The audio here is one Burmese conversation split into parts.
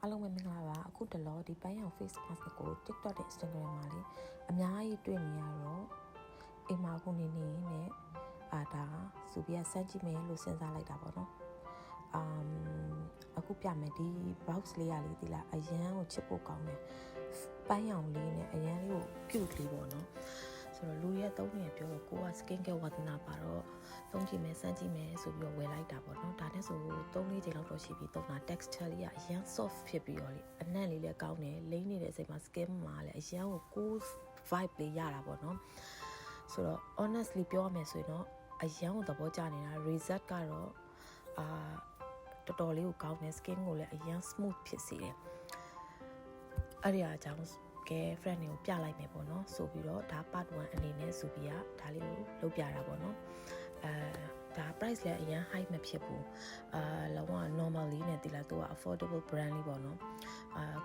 အားလုံးပဲမင်္ဂလာပါအခုတလောဒီပန်းရောင် face mask ကို TikTok နဲ့ Instagram မှာလေအများကြီးတွေ့နေရတော့အိမ်မှာခုနေနေနဲ့ဒါစူပြဆန်းကြည့်မယ်လို့စဉ်းစားလိုက်တာပေါ့နော်အခုပြမယ်ဒီ box လေးရလေးဒီလားအရန်ကိုချစ်ဖို့ကောင်းတယ်ပန်းရောင်လေးနဲ့အရန်လေးကို cute လေးပေါ့နော်ဆိုတော့လူရဲ့သုံးနေပြောတော့ကိုက skin care ဝါသနာပါတော့သုံးကြည့်မယ်စမ်းကြည့်မယ်ဆိုပြီးတော့ဝယ်လိုက်တာပေါ့နော်ဒါနဲ့ဆို3-4ချိန်လောက်တော့ရှိပြီသုံးတာ texture လေးကအရန် soft ဖြစ်ပြီးတော့လေအနံ့လေးလည်းကောင်းတယ်လိမ့်နေတဲ့အချိန်မှာ skin မှာလည်းအရန်ကို cool vibe လေးရတာပေါ့နော်ဆိုတော့ honestly ပြောရမယ်ဆိုရင်တော့အရန်ကိုသဘောကျနေတာ result ကတော့တော်တော်လေးကိုကောင်းတယ် skin ကိုလည်းအရန် smooth ဖြစ်စေတယ်အဲ့ဒီအကြောင်းကဲ friend တွေကိုပြလိုက်မယ်ပေါ့နော်ဆိုပြီးတော့ဒါ part 1အနေနဲ့ဆိုပြီးဒါလေးကိုလုပ်ပြတာပေါ့နော်ဒါ price လည်းအရန် high မဖြစ်ဘူးလုံးဝ normal လေးနဲ့တည်လာသူက affordable brand လေးပေါ့နော်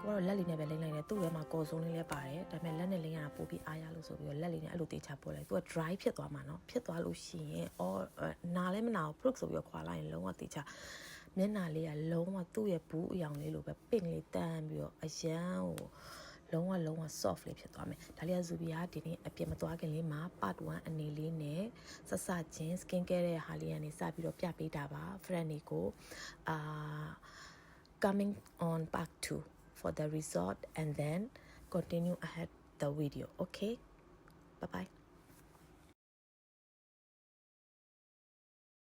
ကိုကတော့လက်လေးနဲ့ပဲလိမ့်လိုက်တယ်သူ့ထဲမှာကော်စုံလေးလည်းပါတယ်ဒါပေမဲ့လက်နဲ့လိမ့်ရတာပို့ပြီးအားရလို့ဆိုပြီးတော့လက်လေးနဲ့အဲ့လိုတေချာပို့လိုက်သူက dry ဖြစ်သွားမှာနော်ဖြစ်သွားလို့ရှိရင်နားလည်းမနာဘူး product ဆိုပြီးတော့ခွာလိုက်ရင်လုံးဝတေချာမျက်နှာလေးကလုံးဝသူ့ရဲ့ဘူးအယောင်လေးလိုပဲပင့်လေးတန်းပြီးတော့အရန်ကိုလုံးဝ soft လေးဖြစ်သွားမယ်ဒါလေးကဇူဘီယာဒီနေ့အပြည့်မသွားခင်လေးမှာ part 1အနေလေးနဲ့စချင်း skin care တဲ့ဟာလေးကနေစပြီးတော့ပြပေးတာပါ friend တွေကိုcoming on part 2 for the resort and then continue ahead the video okay bye bye